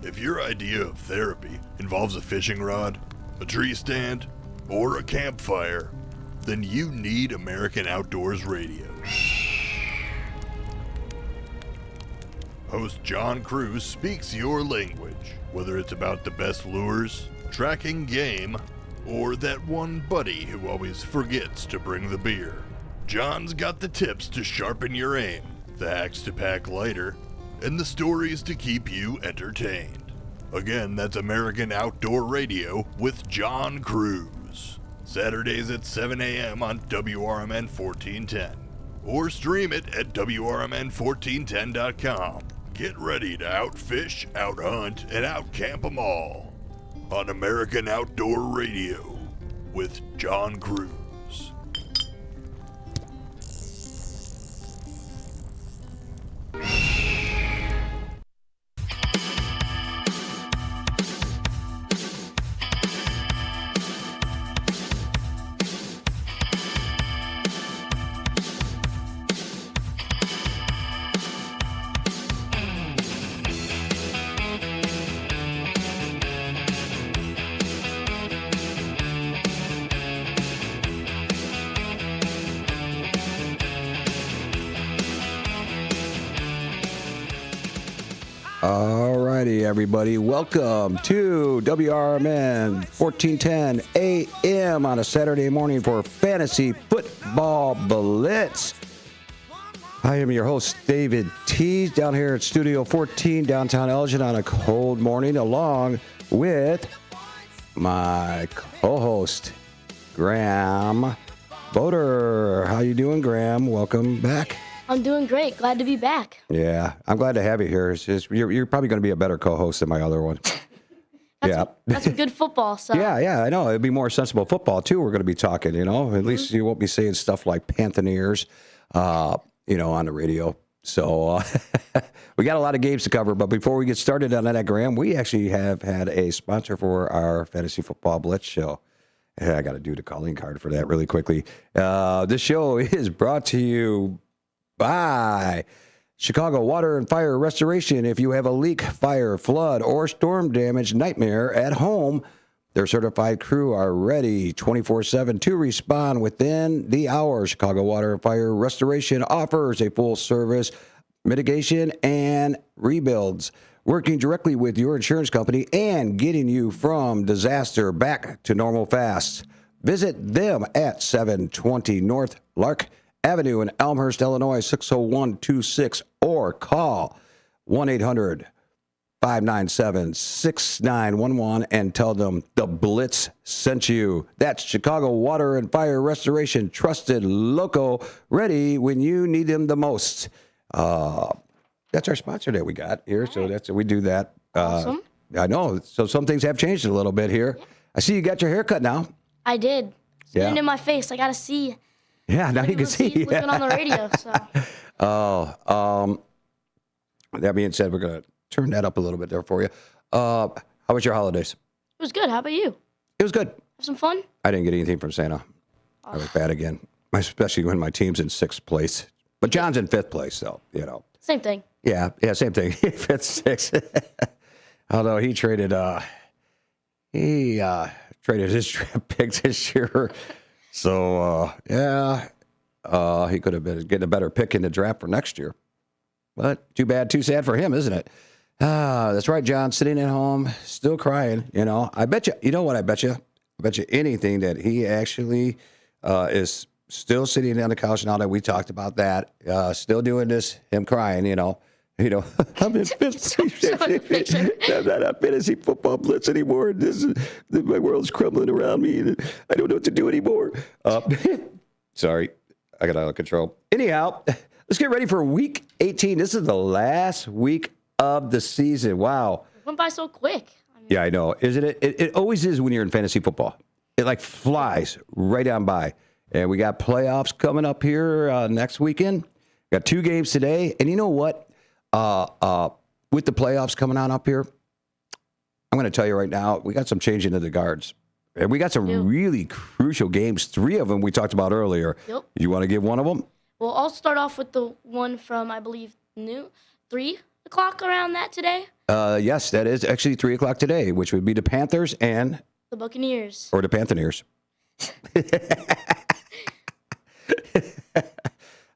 If your idea of therapy involves a fishing rod, a tree stand, or a campfire, then you need American Outdoors Radio. Host John Cruz speaks your language, whether it's about the best lures, tracking game, or that one buddy who always forgets to bring the beer. John's got the tips to sharpen your aim, the hacks to pack lighter, and the stories to keep you entertained. Again, that's American Outdoor Radio with John Cruz. Saturdays at 7 a.m. on WRMN 1410. Or stream it at WRMN1410.com. Get ready to outfish, outhunt, and outcamp 'em all on American Outdoor Radio with John Cruz. Alrighty, everybody. Welcome to WRMN 1410 AM on a Saturday morning for Fantasy Football Blitz. I am your host, David Tees, down here at Studio 14, downtown Elgin on a cold morning, along with my co-host, Graham Boder. How you doing, Graham? Welcome back. I'm doing great. Glad to be back. Yeah, I'm glad to have you here. It's just, you're probably going to be a better co-host than my other one. That's some good football. So. Yeah, I know. It'd be more sensible football, too. We're going to be talking, At least you won't be saying stuff like Panthers, on the radio. So we got a lot of games to cover. But before we get started on that, Graham, we actually have had a sponsor for our Fantasy Football Blitz show. I got to do the calling card for that really quickly. This show is brought to you by Chicago Water and Fire Restoration. If you have a leak, fire, flood, or storm damage nightmare at home, their certified crew are ready 24/7 to respond within the hour. Chicago Water and Fire Restoration offers a full service mitigation and rebuilds, working directly with your insurance company and getting you from disaster back to normal fast. Visit them at 720 North Lark Avenue in Elmhurst, Illinois, 60126, or call 1-800-597-6911 and tell them the Blitz sent you. That's Chicago Water and Fire Restoration, trusted, local, ready when you need them the most. That's our sponsor that we got here, so we do that. Awesome. I know. So some things have changed a little bit here. I see you got your haircut now. I did. It's in my face. I got to see. Yeah, now you can see. Looking on the radio. So. That being said, we're going to turn that up a little bit there for you. How was your holidays? It was good. How about you? It was good. Have some fun? I didn't get anything from Santa. I was bad again, especially when my team's in 6th place. But John's in 5th place, so, Same thing. Yeah, same thing. 5th, 6th. Although he traded his draft pick this year. So, he could have been getting a better pick in the draft for next year. But too bad, too sad for him, isn't it? That's right, John, sitting at home, still crying. I bet you, what I bet you? I bet you anything that he actually is still sitting on the couch now that we talked about that, still doing this, him crying, I'm in fantasy. I'm not on Fantasy Football Blitz anymore. My world's crumbling around me, and I don't know what to do anymore. Sorry, I got out of control. Anyhow, let's get ready for Week 18. This is the last week of the season. Wow, It went by so quick. Yeah, I know. Isn't it? It always is when you're in fantasy football. It like flies right on by. And we got playoffs coming up here next weekend. Got 2 games today. And you know what? With the playoffs coming on up here, I'm going to tell you right now, we got some changing of the guards. And we got some really crucial games. 3 of them we talked about earlier. You want to give one of them? Well, I'll start off with the one from, I believe, 3 o'clock around that today? Yes, that is actually 3 o'clock today, which would be the Panthers and The Buccaneers. or the Panthers.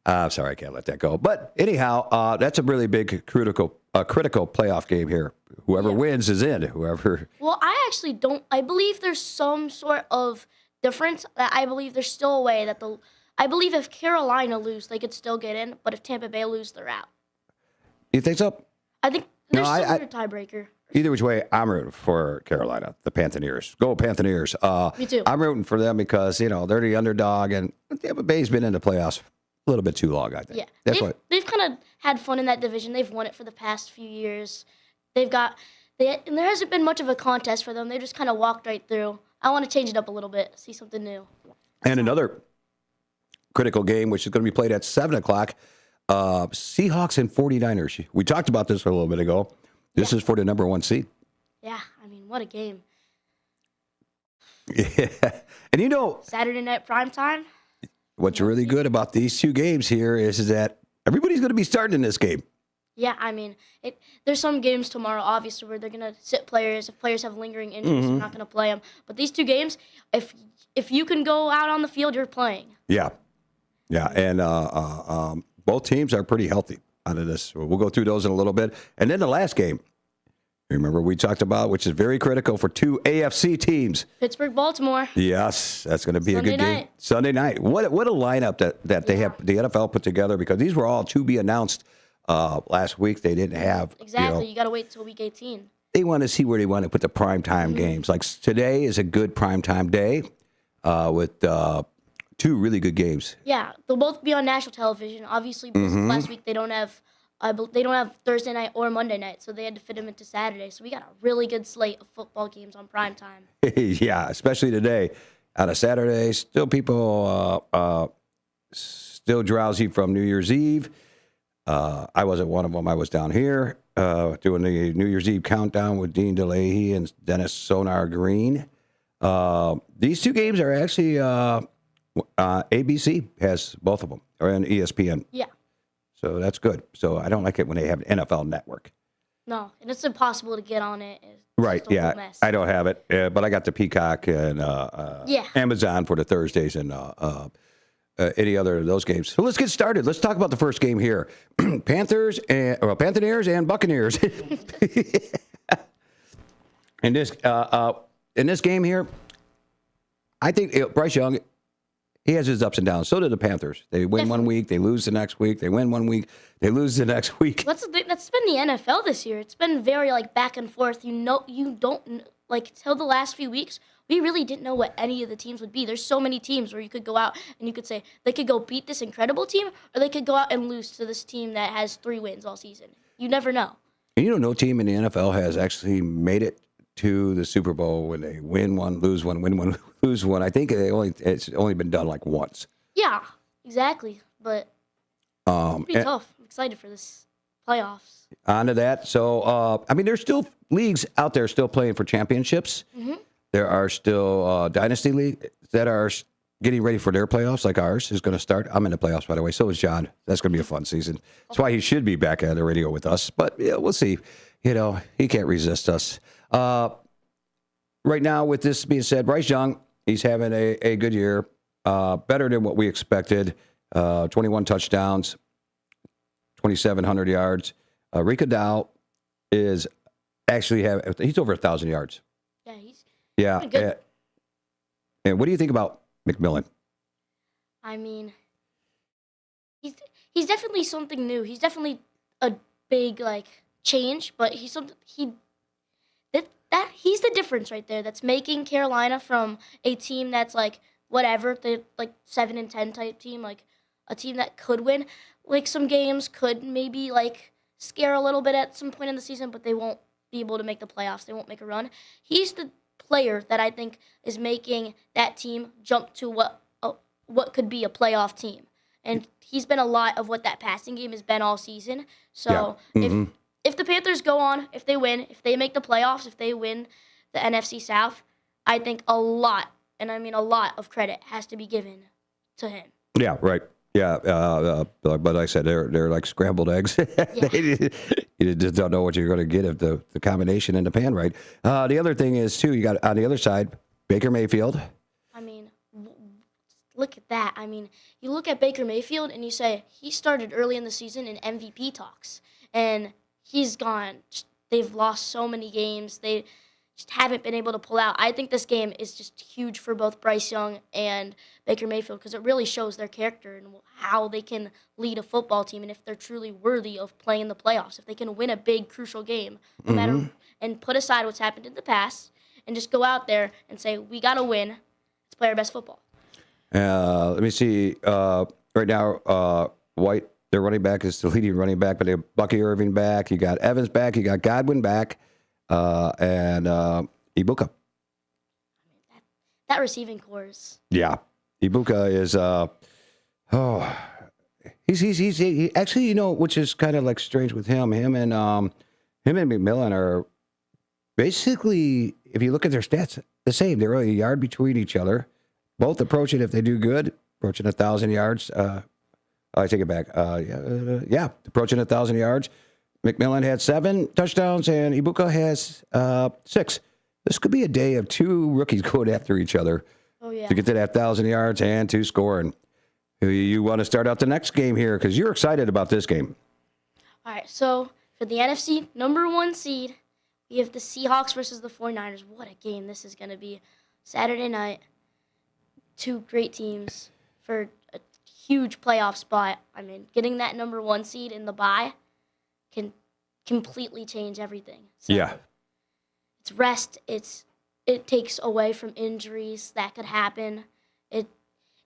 I'm sorry, I can't let that go. But anyhow, that's a really big critical playoff game here. Whoever wins is in. Whoever. Well, I actually don't. I believe there's some sort of difference. That I believe there's still a way that I believe if Carolina lose, they could still get in. But if Tampa Bay lose, they're out. You think so? I think there's some sort of tiebreaker. Either which way, I'm rooting for Carolina, the Panthers. Go Panthers. Me too. I'm rooting for them because they're the underdog, and Tampa Bay's been in the playoffs a little bit too long, I think. Yeah, they've kind of had fun in that division. They've won it for the past few years. And there hasn't been much of a contest for them. They just kind of walked right through. I want to change it up a little bit, see something new. And another critical game, which is going to be played at 7 o'clock, Seahawks and 49ers. We talked about this a little bit ago. This is for the number 1 seed. Yeah, I mean, what a game. Yeah. And Saturday night primetime. What's really good about these two games here is that everybody's going to be starting in this game. Yeah, I mean, there's some games tomorrow, obviously, where they're going to sit players. If players have lingering injuries, they're not going to play them. But these two games, if you can go out on the field, you're playing. Yeah. Yeah, and both teams are pretty healthy out of this. We'll go through those in a little bit. And then the last game, remember we talked about, which is very critical for two AFC teams. Pittsburgh, Baltimore. Yes, that's going to be a good game. Night. Sunday night. What a lineup that they have, the NFL put together, because these were all to be announced last week. They didn't have. Exactly. You got to wait till week 18. They want to see where they want to put the primetime games. Like today is a good primetime day with two really good games. Yeah, they'll both be on national television. Obviously, because last week they don't have Thursday night or Monday night, so they had to fit them into Saturday. So we got a really good slate of football games on primetime. Yeah, especially today on a Saturday. Still people still drowsy from New Year's Eve. I wasn't one of them. I was down here doing the New Year's Eve countdown with Dean DeLahey and Dennis Sonar Green. These two games are actually ABC has both of them, or on ESPN. Yeah. So that's good. So I don't like it when they have an NFL network. No, and it's impossible to get on it. It's Right, just a yeah. whole mess. I don't have it, but I got the Peacock and Amazon for the Thursdays and any other of those games. So let's get started. Let's talk about the first game here. Panthers and Buccaneers. In this game here, I think Bryce Young, he has his ups and downs. So do the Panthers. They win one week, they lose the next week. They win one week, they lose the next week. That's been the NFL this year. It's been very back and forth. You don't till the last few weeks. We really didn't know what any of the teams would be. There's so many teams where you could go out and you could say they could go beat this incredible team, or they could go out and lose to this team that has 3 wins all season. You never know. And no team in the NFL has actually made it to the Super Bowl when they win one, lose one, win one, lose one. I think it's only been done once. Yeah, exactly. But it's pretty tough. I'm excited for this playoffs. On to that. So, there's still leagues out there still playing for championships. Mm-hmm. There are still dynasty leagues that are getting ready for their playoffs, like ours is going to start. I'm in the playoffs, by the way. So is John. That's going to be a fun season. That's why he should be back on the radio with us. But yeah, we'll see. He can't resist us. Right now, with this being said, Bryce Young, he's having a good year, better than what we expected. 21 touchdowns, 2,700 yards. Rika Dow is actually he's over 1,000 yards. Yeah, he's good. And what do you think about McMillan? I mean, he's definitely something new. He's definitely a big change, but he's the difference right there. That's making Carolina from a team that's whatever, the 7-10 type team, a team that could win some games, could maybe scare a little bit at some point in the season, but they won't be able to make the playoffs. They won't make a run. He's the player that I think is making that team jump to what could be a playoff team. And he's been a lot of what that passing game has been all season. So if the Panthers go on, if they win, if they make the playoffs, if they win the NFC South, I think a lot, and I mean a lot of credit has to be given to him. Yeah, right. Yeah, but like I said, they're like scrambled eggs. You just don't know what you're going to get if the combination in the pan right. The other thing is too, you got on the other side Baker Mayfield. I mean, look at that. I mean, you look at Baker Mayfield and you say he started early in the season in MVP talks, and he's gone. They've lost so many games. They just haven't been able to pull out. I think this game is just huge for both Bryce Young and Baker Mayfield because it really shows their character and how they can lead a football team and if they're truly worthy of playing in the playoffs, if they can win a big, crucial game, no matter, and put aside what's happened in the past and just go out there and say, we got to win. Let's play our best football. Let me see. Right now, White, their running back, is the leading running back, but they have Bucky Irving back. You got Evans back. You got Godwin back. And Ibuka. That receiving core is... Yeah. Ibuka is, he actually, you know, which is kind of like strange with him. Him and McMillan are basically, if you look at their stats, the same. They're really a yard between each other. Both approaching, if they do good, approaching 1,000 yards. I take it back. Approaching 1,000 yards. McMillan had 7 touchdowns, and Ibuka has 6. This could be a day of 2 rookies going after each other to get to that 1,000 yards and 2 scoring. You want to start out the next game here because you're excited about this game. All right, so for the NFC number 1 seed, we have the Seahawks versus the 49ers. What a game this is going to be. Saturday night, 2 great teams for a huge playoff spot. I mean, getting that number 1 seed in the bye can completely change everything. So yeah. It's rest. It takes away from injuries that could happen.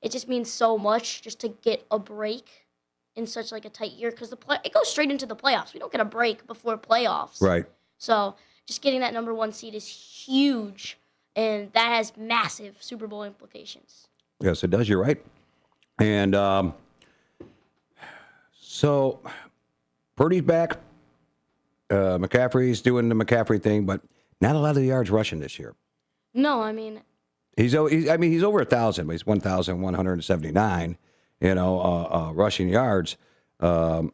It just means so much just to get a break in such like a tight year because it goes straight into the playoffs. We don't get a break before playoffs. Right. So just getting that number 1 seed is huge, and that has massive Super Bowl implications. Yes, it does. You're right. And so Purdy's back. McCaffrey's doing the McCaffrey thing, but not a lot of the yards rushing this year. No, I mean he's over 1,000, but he's 1,179. Rushing yards, 10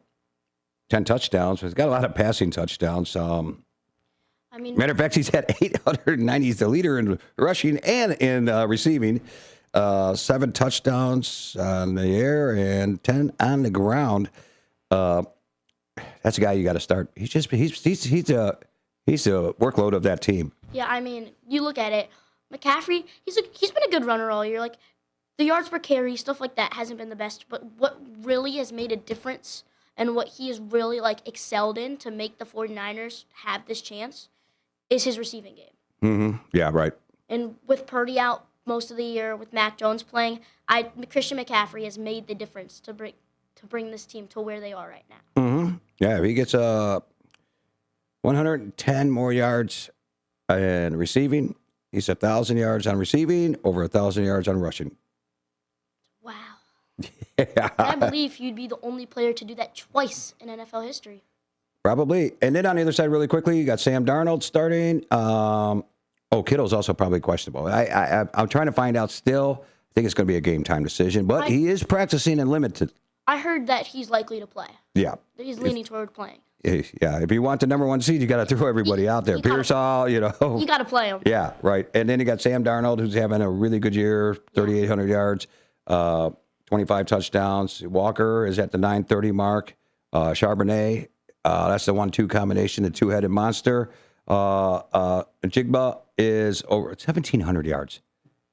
touchdowns. He's got a lot of passing touchdowns. Matter of fact, he's had 890. He's the leader in rushing and in receiving. 7 touchdowns on the air and 10 on the ground. That's a guy you got to start. He's the workload of that team. Yeah, I mean, you look at it. McCaffrey, he's been a good runner all year. Like the yards per carry, stuff like that hasn't been the best. But what really has made a difference and what he has really like excelled in to make the 49ers have this chance is his receiving game. Mm-hmm. Yeah, right. And with Purdy out most of the year, with Mac Jones playing, Christian McCaffrey has made the difference to bring this team to where they are right now. Mm-hmm. Yeah, if he gets 110 more yards in receiving, he's 1,000 yards on receiving, over 1,000 yards on rushing. Wow. Yeah. I believe you'd be the only player to do that twice in NFL history. Probably. And then on the other side, really quickly, you got Sam Darnold starting. Kittle's also probably questionable. I'm trying to find out still. I think it's going to be a game time decision, but he is practicing and limited. I heard that he's likely to play. Yeah. He's leaning toward playing. Yeah, if you want the number 1 seed, you got to throw everybody out there. Pearsall, You got to play him. Yeah, right. And then you got Sam Darnold, who's having a really good year, 3,800 yards, 25 touchdowns. Walker is at the 930 mark. Charbonnet, that's the 1-2 combination, the 2-headed monster. Jigba is over 1,700 yards.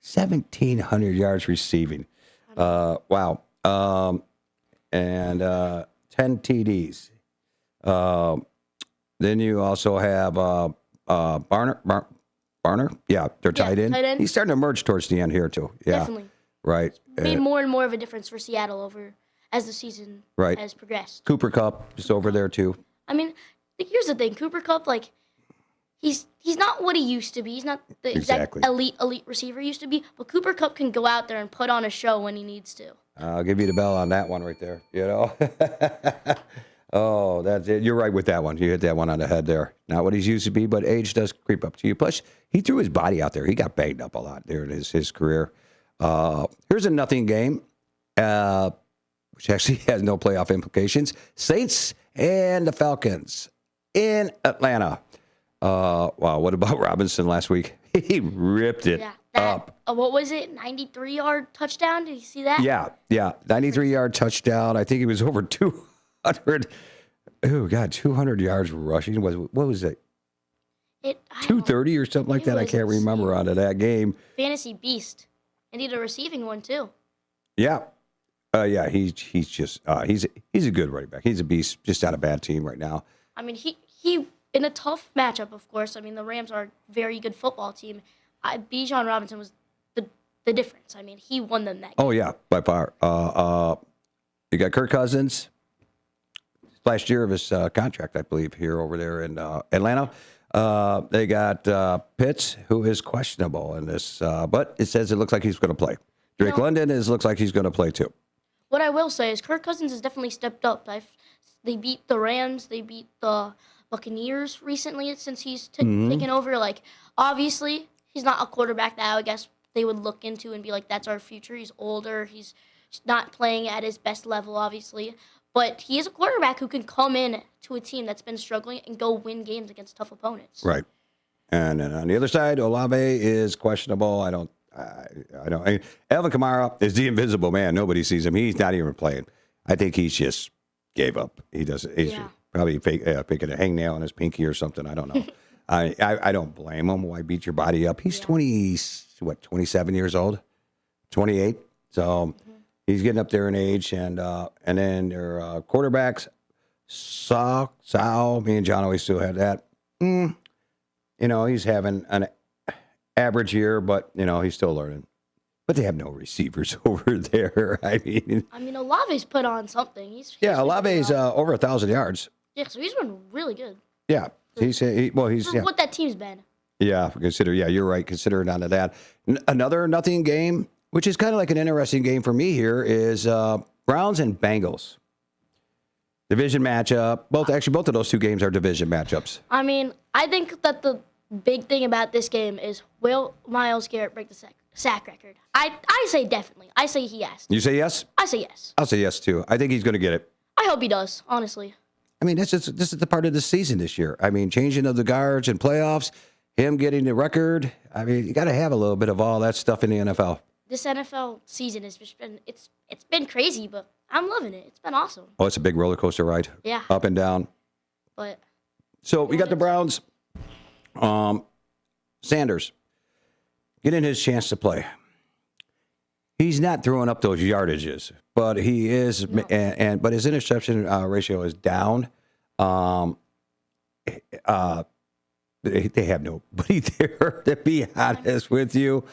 1,700 yards receiving. Wow. And 10 TDs. Then you also have Barner. Yeah, they're tied in. Tight end. He's starting to emerge towards the end here, too. Yeah. Definitely. Right. Made more and more of a difference for Seattle as the season has progressed. Cooper Kupp just over there, too. I mean, here's the thing. Cooper Kupp, like, he's not what he used to be. He's not the exact elite receiver he used to be. But Cooper Kupp can go out there and put on a show when he needs to. I'll give you the bell on that one right there, Oh, that's it. You're right with that one. You hit that one on the head there. Not what he's used to be, but age does creep up to you. Plus, he threw his body out there. He got banged up a lot there in his career. Here's a nothing game. which actually has no playoff implications. Saints and the Falcons in Atlanta. Wow, what about Robinson last week? He ripped it up. What was it? 93-yard touchdown? Did you see that? Yeah. 93-yard touchdown. I think he was over 200. Oh, God, 200 yards rushing. What was it? 230 or something like that? I can't remember out of that game. Fantasy beast. And he's a receiving one, too. Yeah. He's just he's a good running back. He's a beast, just on a bad team right now. I mean, he in a tough matchup, of course. I mean, the Rams are a very good football team. Bijan Robinson was the difference. I mean, he won them that game. Oh, yeah, by far. You got Kirk Cousins, last year of his contract, I believe, here over there in Atlanta. They got Pitts, who is questionable in this, but it says it looks like he's going to play. Drake London looks like he's going to play, too. What I will say is Kirk Cousins has definitely stepped up. They beat the Rams. They beat the Buccaneers recently since he's taken over. Like, obviously, he's not a quarterback that I guess they would look into and be like, that's our future. He's older. He's not playing at his best level, obviously. But he is a quarterback who can come in to a team that's been struggling and go win games against tough opponents. Right. And then on the other side, Olave is questionable. I don't. Alvin Kamara is the invisible man. Nobody sees him. He's not even playing. I think he's just gave up. He doesn't. He's probably picking a hangnail on his pinky or something. I don't know. I don't blame him. Why beat your body up? He's 27 years old, 28. So he's getting up there in age, and then their quarterbacks, Sal. Me and John always still had that. He's having an average year, but he's still learning. But they have no receivers over there. I mean, Olave's put on something. Olave's over 1,000 yards. Yeah, so he's been really good. Yeah, he's what that team's been. Yeah, you're right. Consider it onto that. Another nothing game, which is kind of like an interesting game for me here, is Browns and Bengals. Division matchup. Both of those two games are division matchups. I mean, I think that the big thing about this game is, will Myles Garrett break the sack record? I say definitely. I say he has to. You say yes? I say yes. I'll say yes, too. I think he's going to get it. I hope he does, honestly. I mean, this is the part of the season this year. I mean, changing of the guards and playoffs, him getting the record. I mean, you got to have a little bit of all that stuff in the NFL. This NFL season has just been it's been crazy, but I'm loving it. It's been awesome. Oh, it's a big roller coaster ride. Yeah. Up and down. But so we got the Browns. Sanders getting his chance to play. He's not throwing up those yardages, but he is, but his interception ratio is down. They have nobody there, to be honest with you.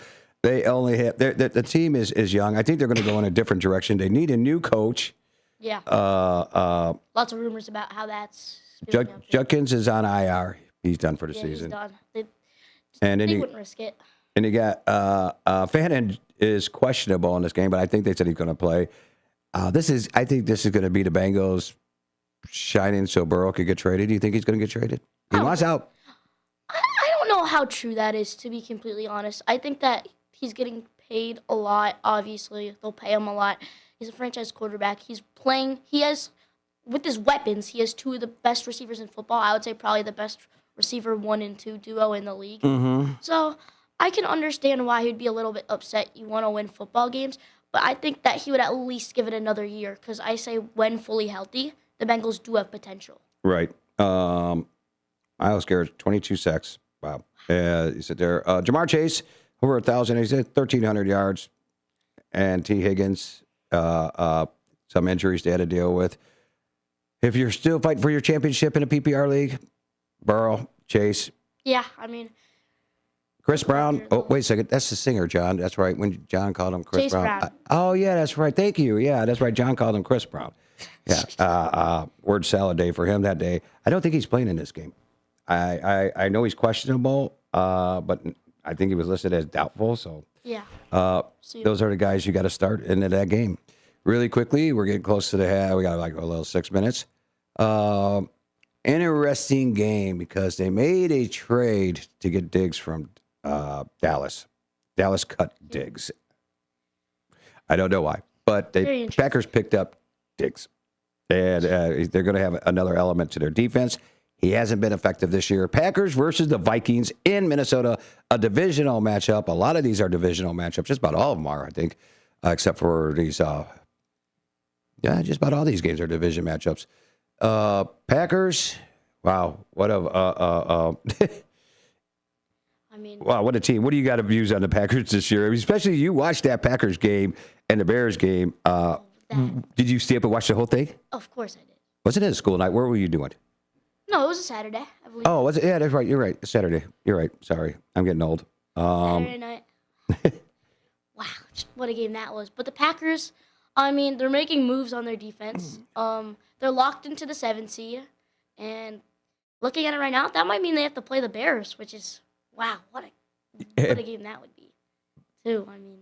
They only have the team is young. I think they're going to go in a different direction. They need a new coach. Yeah. Lots of rumors about how that's. Judkins is on IR. He's done for the season. He's done. And then they wouldn't risk it. And you got Fannin is questionable in this game, but I think they said he's going to play. I think this is going to be the Bengals shining so Burrow could get traded. Do you think he's going to get traded? He wants out. I don't know how true that is, to be completely honest. I think that he's getting paid a lot, obviously. They'll pay him a lot. He's a franchise quarterback. He's playing. With his weapons, he has two of the best receivers in football. I would say probably the best receiver 1 and 2 duo in the league. Mm-hmm. So I can understand why he'd be a little bit upset. You want to win football games, but I think that he would at least give it another year, because I say when fully healthy, the Bengals do have potential. Right. Myles Garrett, 22 sacks. Wow. He said there. Jamar Chase, over 1,000. He's at 1,300 yards. And T. Higgins, some injuries they had to deal with. If you're still fighting for your championship in a PPR league, Burrow, Chase. Yeah, Chris Brown. Oh, wait a second. That's the singer, John. That's right. When John called him Chris Brown. Oh, yeah, that's right. Thank you. Yeah, that's right. John called him Chris Brown. Yeah. Word salad day for him that day. I don't think he's playing in this game. I know he's questionable, but I think he was listed as doubtful. So yeah. Those are the guys you got to start into that game. Really quickly, we're getting close to the half. We got like a little 6 minutes. Interesting game because they made a trade to get Diggs from Dallas. Dallas cut Diggs. I don't know why, but Packers picked up Diggs. And they're going to have another element to their defense. He hasn't been effective this year. Packers versus the Vikings in Minnesota, a divisional matchup. A lot of these are divisional matchups. Just about all of them are, I think, except for these. Just about all these games are division matchups. Packers, wow, what a I mean, wow, what a team. What do you got of views on the Packers this year? I mean, especially you watched that Packers game and the Bears game. Did you stay up and watch the whole thing? of course I did. Was it a school night? Where were you doing? No, it was a Saturday, I believe. Oh, was it? Yeah, that's right. You're right. Saturday. You're right. Sorry. I'm getting old. Saturday night. Wow, what a game that was. But the Packers, I mean, they're making moves on their defense. They're locked into the 7th seed. And looking at it right now, that might mean they have to play the Bears, which is, wow, what a game that would be, too. I mean.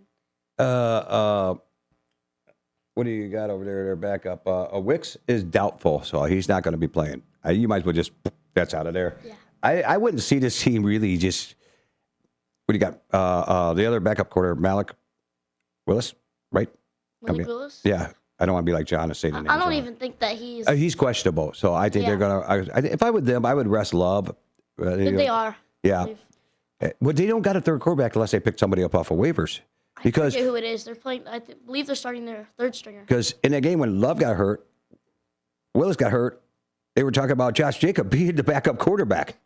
What do you got over there? Their backup. Wicks is doubtful, so he's not going to be playing. You might as well just, that's out of there. Yeah. I wouldn't see this team really just, what do you got? The other backup quarter, Malik Willis, right? Malik Willis? Yeah. I don't want to be like John and say the name. I don't even think that he's. He's questionable, so I think they're going to, if I were them, I would rest Love. They are. Yeah. Well, they don't got a third quarterback unless they pick somebody up off of waivers. Because I forget who it is. They're playing. I believe they're starting their third stringer. Because in that game when Love got hurt, Willis got hurt, they were talking about Josh Jacobs being the backup quarterback.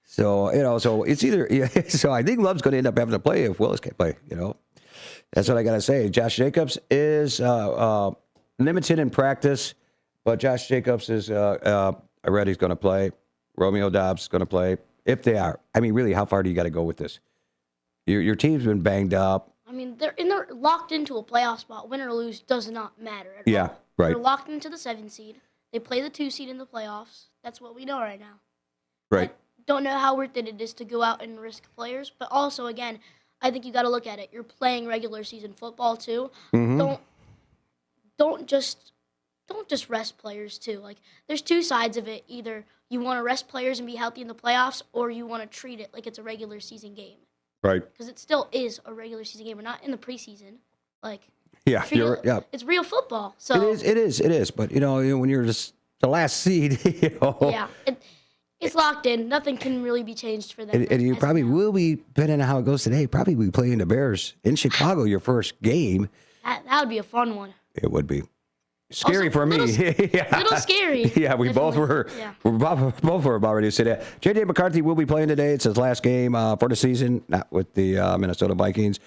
So, so it's either, so I think Love's going to end up having to play if Willis can't play, That's what I got to say. Josh Jacobs is limited in practice, but Josh Jacobs is, I read he's going to play. Romeo Dobbs is going to play, if they are. I mean, really, how far do you got to go with this? Your team's been banged up. I mean, they're locked into a playoff spot. Win or lose does not matter at all. Yeah, right. They're locked into the 7th seed. They play the 2 seed in the playoffs. That's what we know right now. Right. I don't know how worth it is to go out and risk players, but also, again, I think you got to look at it. You're playing regular season football too. Mm-hmm. Don't just rest players too. Like, there's two sides of it. Either you want to rest players and be healthy in the playoffs, or you want to treat it like it's a regular season game. Right. Because it still is a regular season game. We're not in the preseason. Like, it's real football. So it is. But when you're just the last seed, yeah, it's locked in. Nothing can really be changed for them. And you probably will be, depending on how it goes today. Probably be playing the Bears in Chicago your first game. That would be a fun one. It would be scary also, for me. Little scary. Yeah, we both were. Yeah. Both were about ready to say that. J.J. McCarthy will be playing today. It's his last game for the season, not with the Minnesota Vikings.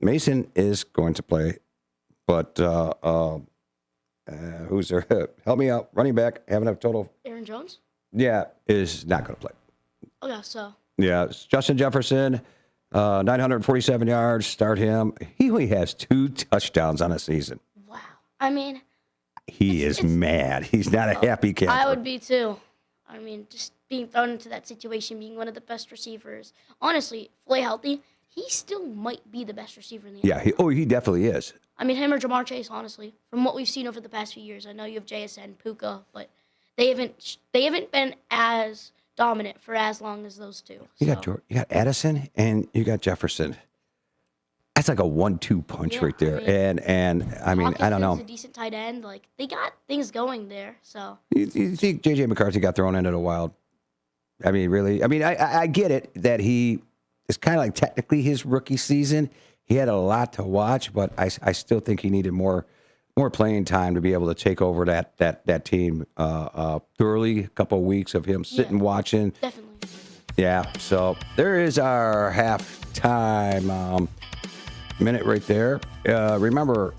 Mason is going to play, but who's there? Help me out. Running back, having a total. Aaron Jones? Yeah, is not going to play. Okay, so. Yeah, it's Justin Jefferson, 947 yards. Start him. He only has 2 touchdowns on a season. Wow. I mean. He is mad. He's not a happy camper. I would be too. I mean, just being thrown into that situation, being one of the best receivers. Honestly, fully healthy, he still might be the best receiver in the NFL. Yeah, he definitely is. I mean, him or Jamar Chase, honestly, from what we've seen over the past few years. I know you have JSN, Puka, but they haven't been as dominant for as long as those two. You got Addison and you got Jefferson. That's like a 1-2 punch right there. I mean, I don't know. A decent tight end. Like, they got things going there. So you think J.J. McCarthy got thrown into the wild? I mean, really? I mean, I get it that he is kind of like technically his rookie season. He had a lot to watch, but I still think he needed more playing time to be able to take over that team thoroughly. A couple of weeks of him sitting watching. Definitely. Yeah. So there is our halftime minute right there. Remember,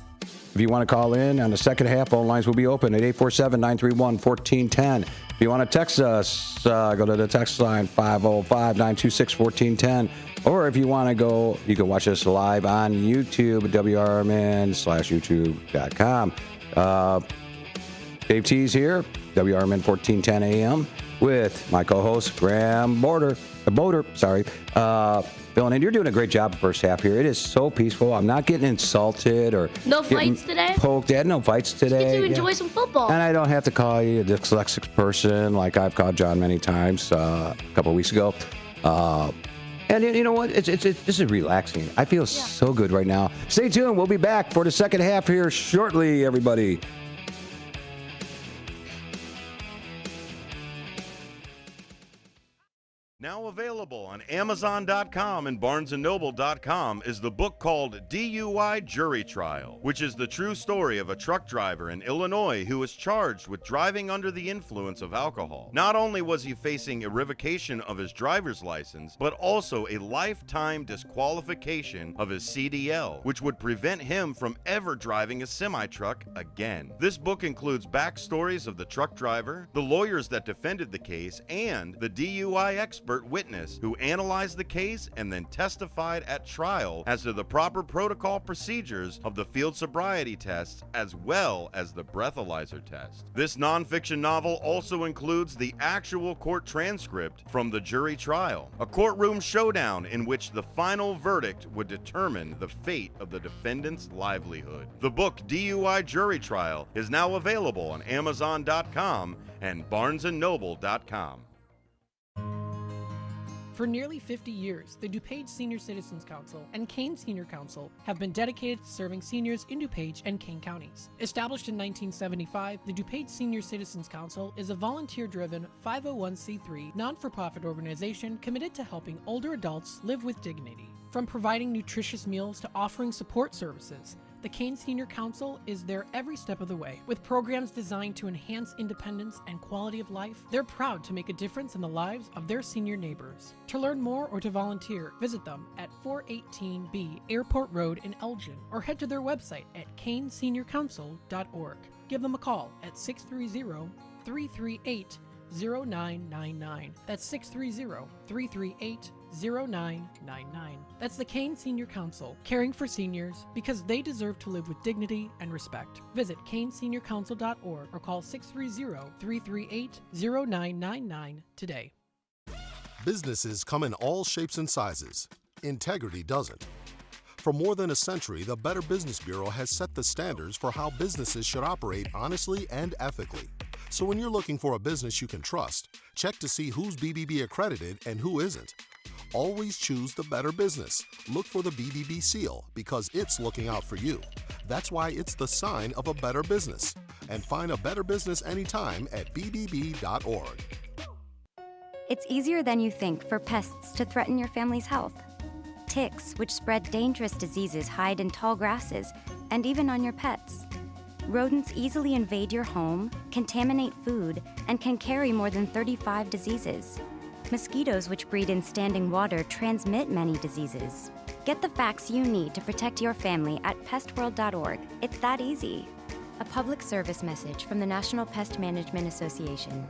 if you want to call in on the second half, phone lines will be open at 847-931-1410. If you want to text us, go to the text line 505-926-1410. Or if you want to go, you can watch us live on YouTube at WRMN/YouTube.com. Dave T's here, WRMN 1410 AM, with my co-host, Graham Boder. Bill, and you're doing a great job the first half here. It is so peaceful. I'm not getting insulted or no fights today. Poked at. No fights today. Get to enjoy some football. And I don't have to call you a dyslexic person like I've called John many times a couple of weeks ago. And you know what? It's this is relaxing. I feel so good right now. Stay tuned. We'll be back for the second half here shortly, everybody. Now available on Amazon.com and BarnesandNoble.com is the book called DUI Jury Trial, which is the true story of a truck driver in Illinois who was charged with driving under the influence of alcohol. Not only was he facing a revocation of his driver's license, but also a lifetime disqualification of his CDL, which would prevent him from ever driving a semi-truck again. This book includes backstories of the truck driver, the lawyers that defended the case, and the DUI expert witness who analyzed the case and then testified at trial as to the proper protocol procedures of the field sobriety tests as well as the breathalyzer test. This nonfiction novel also includes the actual court transcript from the jury trial, a courtroom showdown in which the final verdict would determine the fate of the defendant's livelihood. The book DUI Jury Trial is now available on Amazon.com and BarnesandNoble.com. For nearly 50 years, the DuPage Senior Citizens Council and Kane Senior Council have been dedicated to serving seniors in DuPage and Kane counties. Established in 1975, the DuPage Senior Citizens Council is a volunteer-driven 501c3 non-for-profit organization committed to helping older adults live with dignity. From providing nutritious meals to offering support services, the Kane Senior Council is there every step of the way. With programs designed to enhance independence and quality of life, they're proud to make a difference in the lives of their senior neighbors. To learn more or to volunteer, visit them at 418B Airport Road in Elgin or head to their website at caneseniorcouncil.org. Give them a call at 630-338-0999. That's 630-338-0999. That's the Kane Senior Council, caring for seniors because they deserve to live with dignity and respect. Visit caneseniorcouncil.org or call 630-338-0999 today. Businesses come in all shapes and sizes. Integrity doesn't. For more than a century, the Better Business Bureau has set the standards for how businesses should operate honestly and ethically. So when you're looking for a business you can trust, check to see who's BBB accredited and who isn't. Always choose the Better Business. Look for the BBB seal because it's looking out for you. That's why it's the sign of a better business. And find a better business anytime at bbb.org. It's easier than you think for pests to threaten your family's health. Ticks, which spread dangerous diseases, hide in tall grasses and even on your pets. Rodents easily invade your home, contaminate food, and can carry more than 35 diseases. Mosquitoes, which breed in standing water, transmit many diseases. Get the facts you need to protect your family at pestworld.org. It's that easy. A public service message from the National Pest Management Association.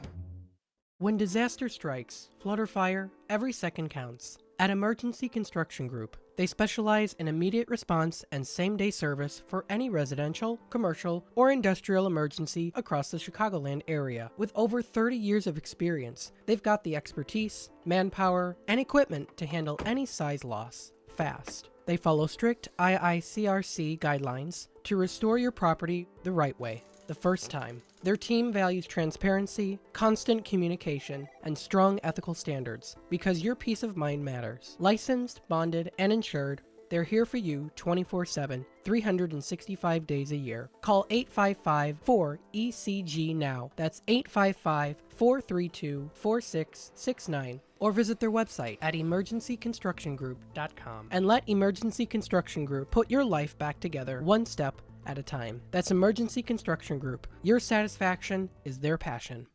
When disaster strikes, flood or fire, every second counts. At Emergency Construction Group, they specialize in immediate response and same-day service for any residential, commercial, or industrial emergency across the Chicagoland area. With over 30 years of experience, they've got the expertise, manpower, and equipment to handle any size loss fast. They follow strict IICRC guidelines to restore your property the right way, the first time. Their team values transparency, constant communication, and strong ethical standards because your peace of mind matters. Licensed, bonded, and insured, they're here for you 24/7, 365 days a year. Call 855-4ECG now. That's 855-432-4669. Or visit their website at emergencyconstructiongroup.com and let Emergency Construction Group put your life back together one step at a time. That's Emergency Construction Group. Your satisfaction is their passion.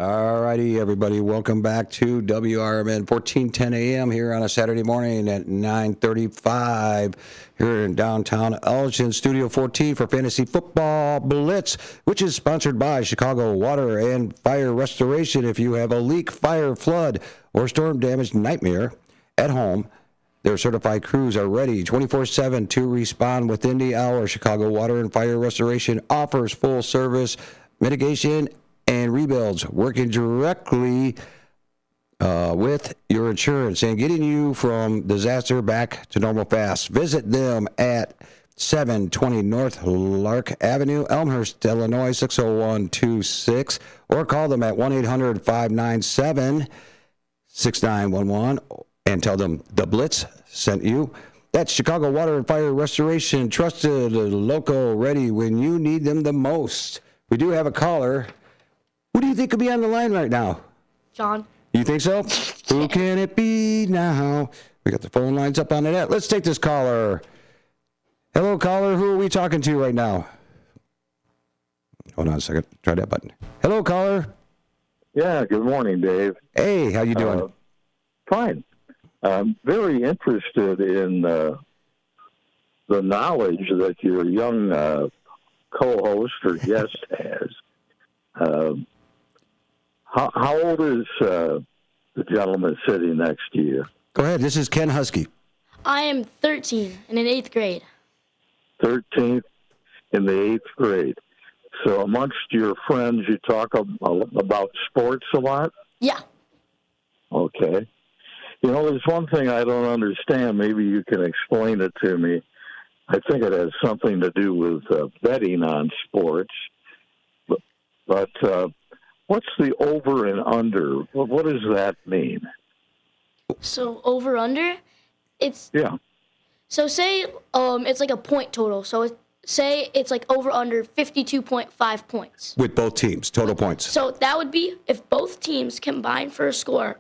All righty, everybody. Welcome back to WRMN 1410 AM here on a Saturday morning at 9:35 here in downtown Elgin, Studio 14 for Fantasy Football Blitz, which is sponsored by Chicago Water and Fire Restoration. If you have a leak, fire, flood, or storm damage nightmare at home, their certified crews are ready 24/7 to respond within the hour. Chicago Water and Fire Restoration offers full service mitigation and rebuilds, working directly with your insurance and getting you from disaster back to normal fast. Visit them at 720 North Lark Avenue, Elmhurst, Illinois, 60126, or call them at 1-800-597-6911 and tell them the Blitz sent you. That's Chicago Water and Fire Restoration, trusted, local, ready when you need them the most. We do have a caller. Who do you think could be on the line right now? John. You think so? Who can it be now? We got the phone lines up on the net. Let's take this caller. Hello, caller. Who are we talking to right now? Hold on a second. Try that button. Hello, caller. Yeah, good morning, Dave. Hey, how you doing? Fine. I'm very interested in the knowledge that your young co-host or guest has. How old is the gentleman sitting next to you? Go ahead. This is Ken Husky. I am 13 and in 8th grade. 13th in the 8th grade. So amongst your friends, you talk about sports a lot? Yeah. Okay. You know, there's one thing I don't understand. Maybe you can explain it to me. I think it has something to do with betting on sports. But what's the over and under? What does that mean? So over under, it's Yeah. so say it's like a point total. So say it's like over under 52.5 points. With both teams, total points. So that would be if both teams combine for a score.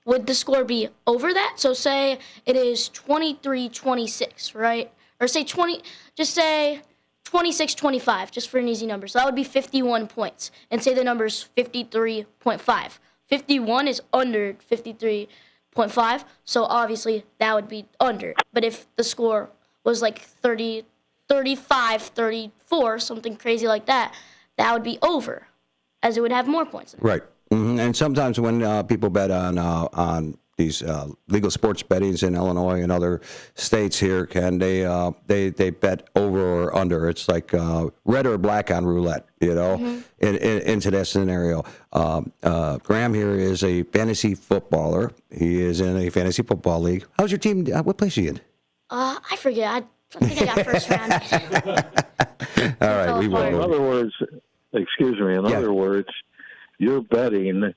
Would the score be over that? So say it is 23-26, right? Or say 26-25, just for an easy number. So that would be 51 points. And say the number is 53.5. 51 is under 53.5, so obviously that would be under. But if the score was like 30, 35, 34, something crazy like that, that would be over, as it would have more points. Right. Mm-hmm. And sometimes when people bet on these legal sports bettings in Illinois and other states here, Ken, they bet over or under. It's like red or black on roulette, you know, into that scenario. Graham here is a fantasy footballer. He is in a fantasy football league. How's your team? What place are you in? I forget. I think I got first round. All right, we In will. other words, excuse me, in other words, you're betting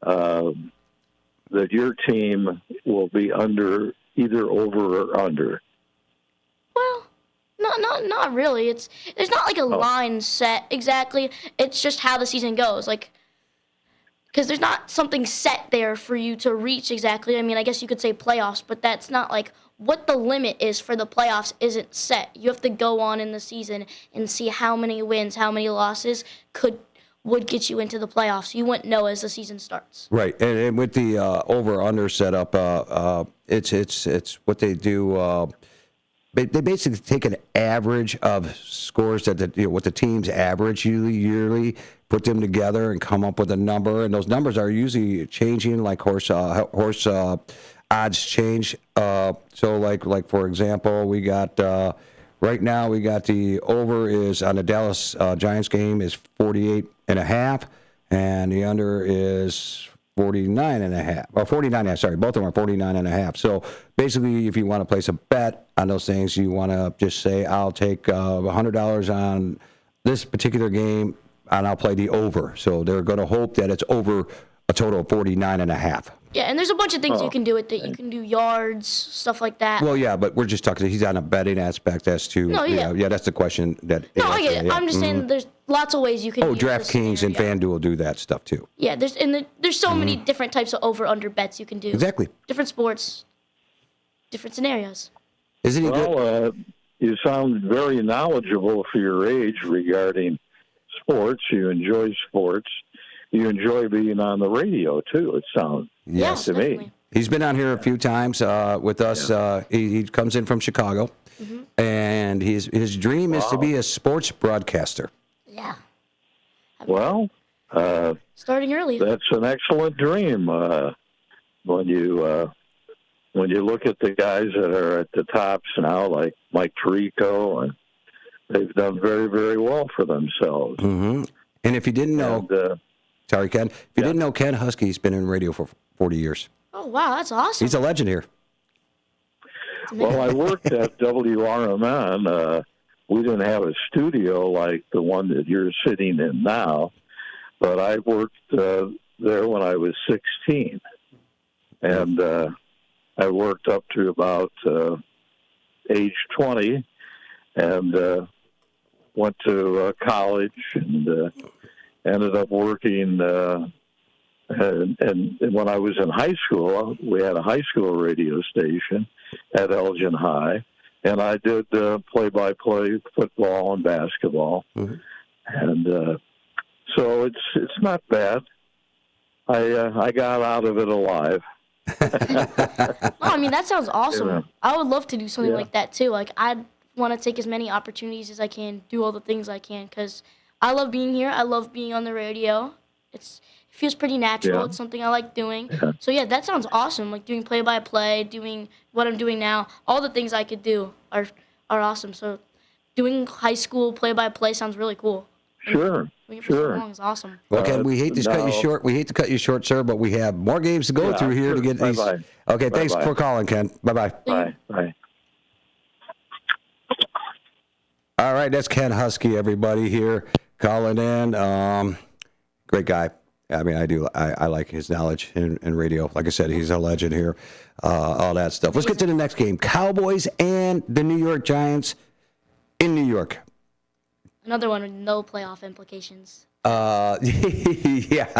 that your team will be under, either over or under. Well, not really. There's not like a line set exactly. It's just how the season goes. Like, because there's not something set there for you to reach exactly. I mean, I guess you could say playoffs, but that's not like what the limit is for the playoffs isn't set. You have to go on in the season and see how many wins, how many losses would get you into the playoffs. You wouldn't know as the season starts. Right, and with the over/under setup, it's what they do. They basically take an average of scores that what the teams average yearly, put them together and come up with a number, and those numbers are usually changing, like horse odds change. So like for example, we got. Right now, we got the over is on the Dallas Giants game is 48.5, and the under is 49.5. Or 49.5. Sorry, both of them are 49.5. So basically, if you want to place a bet on those things, you want to just say, "I'll take $100 on this particular game, and I'll play the over." So they're going to hope that it's over a total of 49.5. Yeah, and there's a bunch of things you can do with it. You can do yards, stuff like that. Well, yeah, but we're just talking. He's on a betting aspect as to. No, yeah. Yeah, that's the question. That. No, I get it. Yeah. I'm just saying there's lots of ways you can. Oh, use this DraftKings and scenario. FanDuel do that stuff too. Yeah, there's so many different types of over/under bets you can do. Exactly. Different sports, different scenarios. Isn't he good? Well, you sound very knowledgeable for your age regarding sports. You enjoy sports. you enjoy being on the radio too. It sounds Yes, to definitely. me. he's been on here a few times with us. He comes in from Chicago, and his dream is to be a sports broadcaster. Yeah. Well, Starting early. that's an excellent dream. When you look at the guys that are at the tops now, like Mike Tirico, and they've done very, very well for themselves. Mm-hmm. And if you didn't know, sorry, Ken, if you didn't know, Ken Husky's been in radio for 40 years. Oh, wow, that's awesome. He's a legend here. Well, I worked at WRMN. We didn't have a studio like the one that you're sitting in now, but I worked there when I was 16. And I worked up to about age 20 and went to college and ended up working. And when I was in high school, we had a high school radio station at Elgin High, and I did play-by-play football and basketball. And so it's not bad. I got out of it alive. I mean, that sounds awesome. Yeah. I would love to do something like that, too. Like, I want to take as many opportunities as I can, do all the things I can, because I love being here. I love being on the radio. It feels pretty natural. Yeah. It's something I like doing. So, yeah, that sounds awesome. Like, doing play-by-play, doing what I'm doing now, all the things I could do are awesome. So, doing high school play-by-play sounds really cool. Sure. Doing it for so long is awesome. Well, Ken, we hate to cut you short. We hate to cut you short, sir, but we have more games to go through here to get these. Bye-bye. Okay, thanks Bye-bye. for calling, Ken. Bye-bye. Bye. Bye. All right, that's Ken Husky, everybody here calling in. Great guy. I mean, I like his knowledge in radio. Like I said, he's a legend here. All that stuff. Let's get to the next game. Cowboys and the New York Giants in New York. Another one with no playoff implications. Yeah,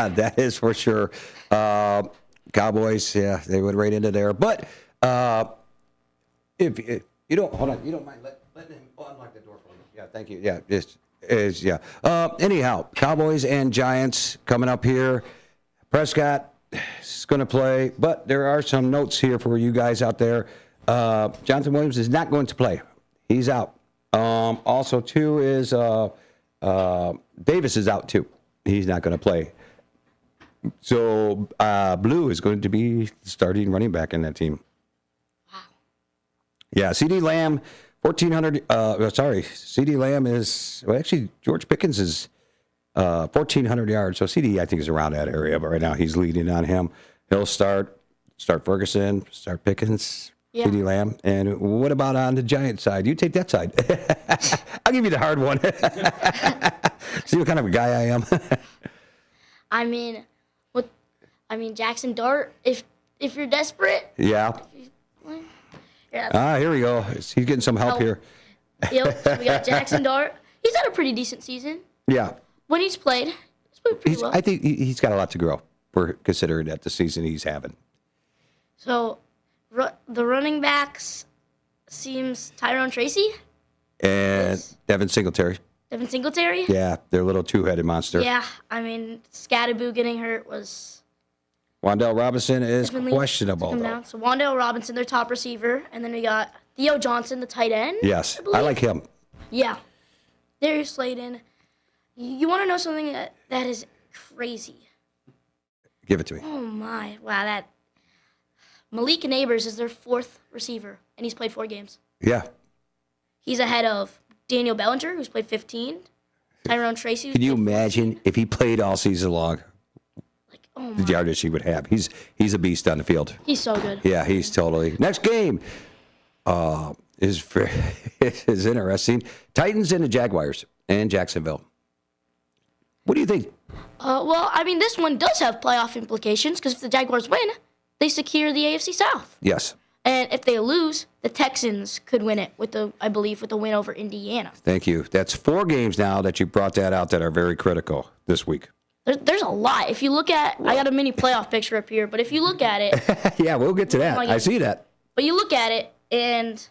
that is for sure. Cowboys, yeah, they went right into there. But if you don't, hold on, you don't mind letting him unlock the door for me. Yeah, thank you. Yeah, yeah. Anyhow, Cowboys and Giants coming up here. Prescott is going to play, but there are some notes here for you guys out there. Jonathan Williams is not going to play. He's out. Also, too, is Davis is out, too. He's not going to play. So, Blue is going to be starting running back in that team. Wow. Yeah, C.D. Lamb, 1,400. C.D. Lamb is, well, actually, George Pickens is 1,400 yards. So, C.D., I think, is around that area. But right now, he's leading on him. He'll start Ferguson, start Pickens. Yeah. C.D. Lamb. And what about on the Giants side? You take that side. I'll give you the hard one. See what kind of a guy I am. I mean, Jackson Dart. If you're desperate. Yeah. Yeah. Here we go. He's getting some help here. Yep. So we got Jackson Dart. He's had a pretty decent season. Yeah. When he's played pretty well. I think he's got a lot to grow for considering that the season he's having. So the running backs seems Tyrone Tracy And Devin Singletary. Devin Singletary. Yeah, they're a little two-headed monster. Yeah, I mean Scattaboo getting hurt was Wandale Robinson is definitely questionable, took him though. down. So Wandale Robinson, their top receiver, and then we got Theo Johnson, the tight end. Yes, I believe. like him. Yeah, Darius Slayton. You want to know something that is crazy? Give it to me. Oh my! Wow, that Malik Neighbors is their fourth receiver, and he's played 4 games. Yeah. He's ahead of Daniel Bellinger, who's played 15. Tyrone Tracy. Who's Can you played 14. imagine if he played all season long, Like, oh the my! yardage he would have? He's a beast on the field. He's so good. Yeah, he's totally. Next game is interesting. Titans and the Jaguars and Jacksonville. What do you think? Well, I mean, this one does have playoff implications because if the Jaguars win, they secure the AFC South. Yes. And if they lose, the Texans could win it with the win over Indiana. Thank you. That's 4 games now that you brought that out that are very critical this week. There's a lot. If you look at, I got a mini playoff picture up here, but if you look at it, Yeah, we'll get to that. my I God. see that. but you look at it, and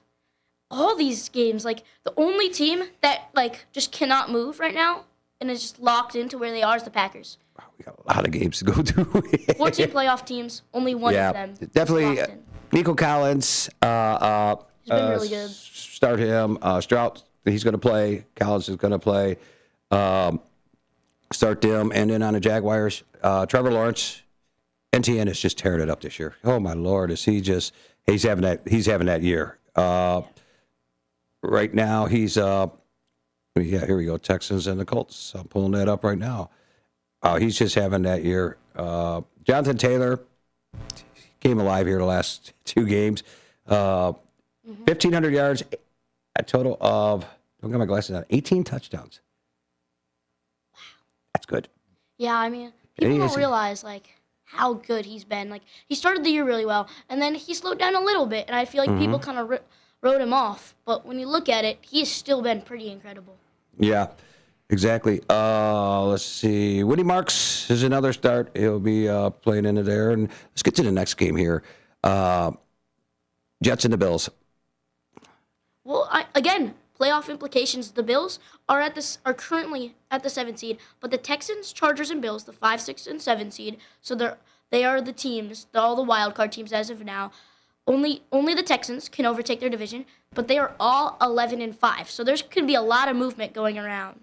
all these games, like the only team that like just cannot move right now and is just locked into where they are is the Packers. We got a lot of games to go through. 14 playoff teams, only one of them. Definitely. locked in. Nico Collins. He's been really good. Start him. Strout, he's going to play. Collins is going to play. Start them. And then on the Jaguars, Trevor Lawrence. NTN is just tearing it up this year. Oh my Lord, is he just? He's having that year. Right now, he's. Here we go. Texans and the Colts. I'm pulling that up right now. He's just having that year. Jonathan Taylor came alive here the last 2 games. 1,500 yards, a total of, don't get my glasses on, 18 touchdowns. That's good. Yeah, I mean, people don't realize, like, how good he's been. Like, he started the year really well, and then he slowed down a little bit, and I feel like people kind of wrote him off. But when you look at it, he's still been pretty incredible. Yeah, exactly. Let's see. Woody Marks is another start. He'll be playing into there. And let's get to the next game here. Jets and the Bills. Well, again, playoff implications. The Bills are currently at the 7th seed, but the Texans, Chargers, and Bills, the 5, 6, and 7 seed. So they are the teams, all the wild card teams as of now. Only the Texans can overtake their division, but they are all 11-5. So there could be a lot of movement going around.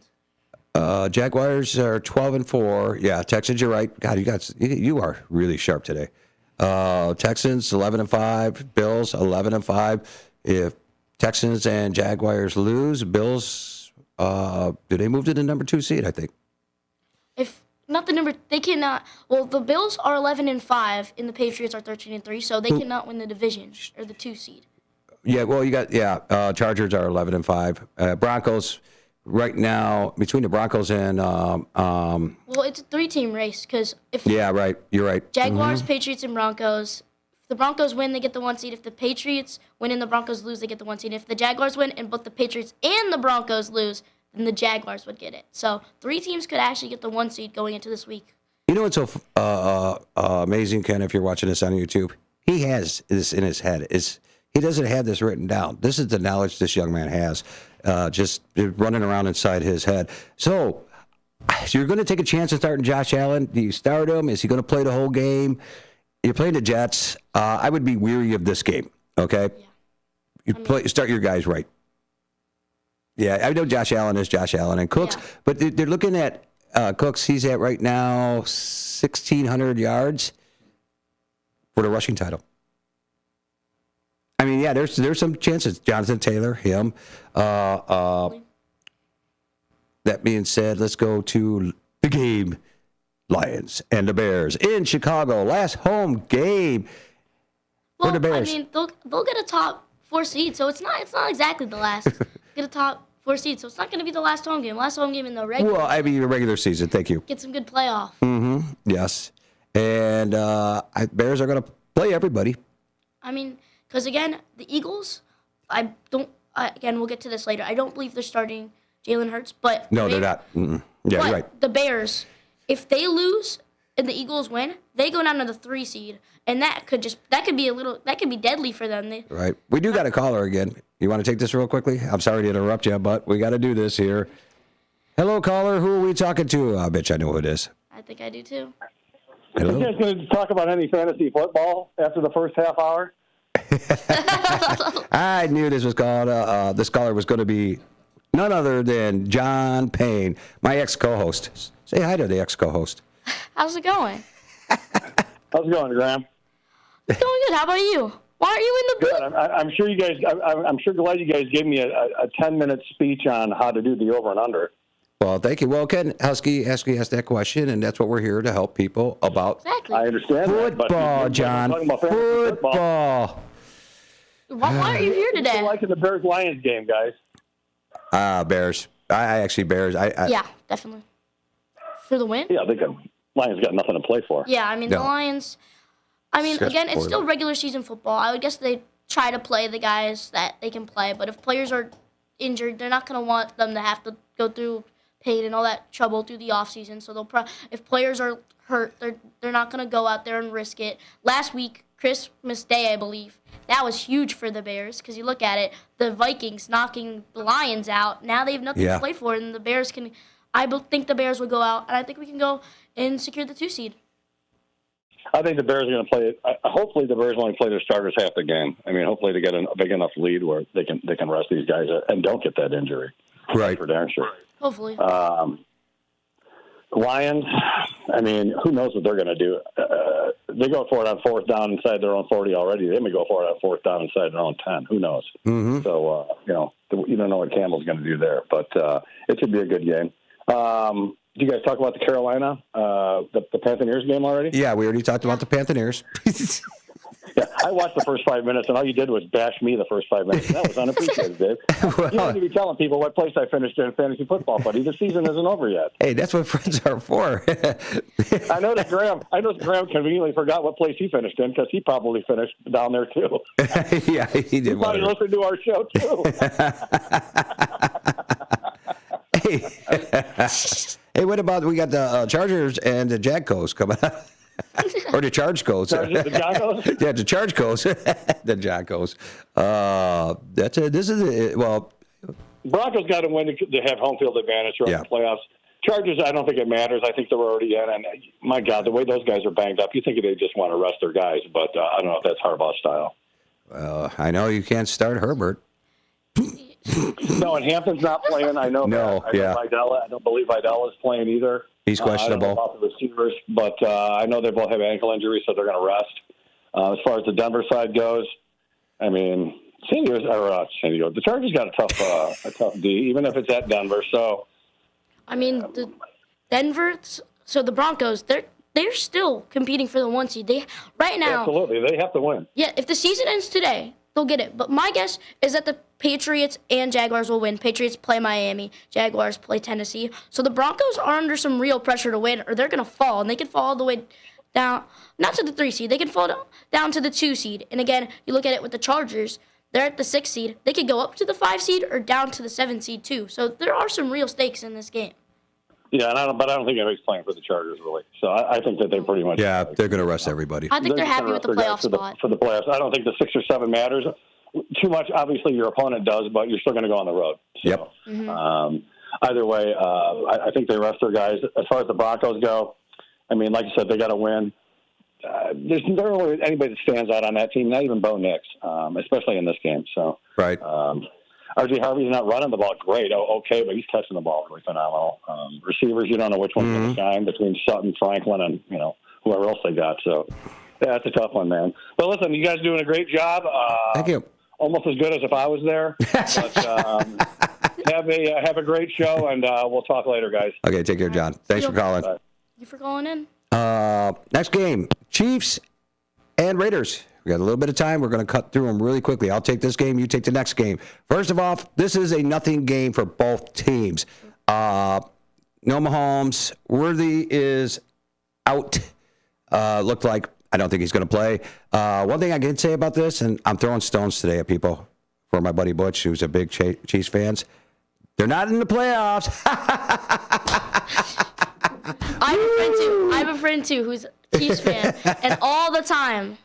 Jaguars are 12-4. Yeah, Texans, you're right. God, you are really sharp today. Texans 11-5. Bills 11-5. If Texans and Jaguars lose, Bills do they move to the number 2 seed? I think. If not the number, they cannot. Well, the Bills are 11-5, and the Patriots are 13-3, so they cannot win the division or the 2 seed. Yeah, well, Chargers are 11-5. Broncos right now between the Broncos and well, it's a 3-team race because if right, you're right. Jaguars, Patriots, and Broncos. If the Broncos win, they get the 1 seed. If the Patriots win and the Broncos lose, they get the 1 seed. If the Jaguars win and both the Patriots and the Broncos lose, then the Jaguars would get it. So 3 teams could actually get the 1 seed going into this week. You know what's so amazing, Ken, if you're watching this on YouTube? He has this in his head. He doesn't have this written down. This is the knowledge this young man has, just running around inside his head. So you're going to take a chance of starting Josh Allen. Do you start him? Is he going to play the whole game? You're playing the Jets. I would be weary of this game, okay? Yeah. Start your guys right. Yeah, I know Josh Allen is Josh Allen and Cooks, but they're looking at Cooks. He's at right now 1,600 yards for the rushing title. I mean, yeah, there's some chances. Jonathan Taylor, him. That being said, let's go to the game. Lions and the Bears in Chicago. Last home game for the Bears. I mean, they'll get a top 4 seed, so it's not exactly the last. Get a top 4 seed, so it's not going to be the last home game. Last home game in the regular. Well, I mean the regular season. Thank you. Get some good playoff. Yes, and Bears are going to play everybody. I mean, because again, the Eagles. Again, we'll get to this later. I don't believe they're starting Jalen Hurts, but no, they're not. Yeah, you're right. The Bears. If they lose and the Eagles win, they go down to the 3 seed, and that could be deadly for them. Right. We do got a caller again. You want to take this real quickly? I'm sorry to interrupt you, but we got to do this here. Hello, caller. Who are we talking to? I bet you I know who it is. I think I do too. Hello. Are you guys going to talk about any fantasy football after the first half hour? I knew this was called. This caller was going to be none other than John Payne, my ex-co-host. Say hi to the ex-co-host. How's it going? How's it going, Graham? It's going good. How about you? Why are you in the booth? Good. I'm sure you guys. I'm sure glad you guys gave me a 10-minute speech on how to do the over and under. Well, thank you. Well, Ken Husky asked that question, and that's what we're here to help people about. Exactly. I understand football, that, John. Football. Why are you here today? I'm liking the Bears-Lions game, guys. Bears. Bears. Yeah, definitely. For the win? Yeah, Lions got nothing to play for. Yeah, I mean, the Lions, again, it's still regular season football. I would guess they try to play the guys that they can play, but if players are injured, they're not going to want them to have to go through pain and all that trouble through the offseason. So if players are hurt, they're not going to go out there and risk it. Last week, Christmas Day, I believe, that was huge for the Bears because you look at it, the Vikings knocking the Lions out. Now they have nothing to play for, and the Bears can think the Bears would go out, and I think we can go and secure the 2 seed. I think the Bears are going to play. Hopefully, the Bears only play their starters half the game. I mean, hopefully they get a big enough lead where they can rest these guys and don't get that injury. Right. For darn sure. Hopefully. Lions, I mean, who knows what they're going to do? They go for it on 4th down inside their own 40 already. They may go for it on 4th down inside their own 10. Who knows? Mm-hmm. So, you don't know what Campbell's going to do there. But it should be a good game. Did you guys talk about the Carolina, the Panthers game already? Yeah, we already talked about the Panthers. Yeah, I watched the first 5 minutes, and all you did was bash me the first 5 minutes. That was unappreciated, Dave. Well, you don't need to be telling people what place I finished in fantasy football, buddy. The season isn't over yet. Hey, that's what friends are for. I know that Graham conveniently forgot what place he finished in because he probably finished down there, too. Yeah, he did. He probably listened to our show, too. Hey, what about we got the Chargers and the Jackos coming up? Or the Charge Coast. The Jackos? Yeah, the Charge Coast. The Jackos. That's it. This is it. Well, Broncos got to win to have home field advantage throughout the playoffs. Chargers, I don't think it matters. I think they're already in. And, my God, the way those guys are banged up, you think they just want to rest their guys. But I don't know if that's Harbaugh style. I know you can't start Herbert. No, and Hampton's not playing. I know that. I don't believe Vidal is playing either. He's questionable. I don't know about the receivers, but I know they both have ankle injuries, so they're going to rest. As far as the Denver side goes, I mean, San Diego. The Chargers got a tough D, even if it's at Denver. So, I mean, the the Broncos, they're still competing for the 1 seed. Right now, absolutely, they have to win. Yeah, if the season ends today, they'll get it. But my guess is that the Patriots and Jaguars will win. Patriots play Miami. Jaguars play Tennessee. So the Broncos are under some real pressure to win, or they're going to fall. And they can fall all the way down, not to the 3 seed. They can fall down to the 2 seed. And again, you look at it with the Chargers. They're at the 6 seed. They could go up to the 5 seed or down to the 7 seed too. So there are some real stakes in this game. Yeah, but I don't think anybody's playing for the Chargers, really. So I think that they pretty much... Yeah, they're going to rest everybody. I think they're happy with the playoff spot. For the playoffs. I don't think the 6 or 7 matters too much. Obviously, your opponent does, but you're still going to go on the road. So, yep. Either way, I think they rest their guys. As far as the Broncos go, I mean, like you said, they got to win. There's not really anybody that stands out on that team, not even Bo Nix, especially in this game. So, right. R.J. Harvey's not running the ball great. Okay, but he's touching the ball really phenomenal. Receivers, you don't know which one's going to shine between Sutton, Franklin, and whoever else they got. So, yeah, it's a tough one, man. But listen, you guys doing a great job. Thank you. Almost as good as if I was there. But have a great show, and we'll talk later, guys. Okay, take care, John. Thanks for calling. Thank you for calling in. Next game, Chiefs and Raiders. We got a little bit of time. We're going to cut through them really quickly. I'll take this game. You take the next game. First of all, this is a nothing game for both teams. No Mahomes. Worthy is out. Looked like I don't think he's going to play. One thing I can say about this, and I'm throwing stones today at people for my buddy Butch, who's a big Chiefs fans. They're not in the playoffs. I have a friend too who's a Chiefs fan, and all the time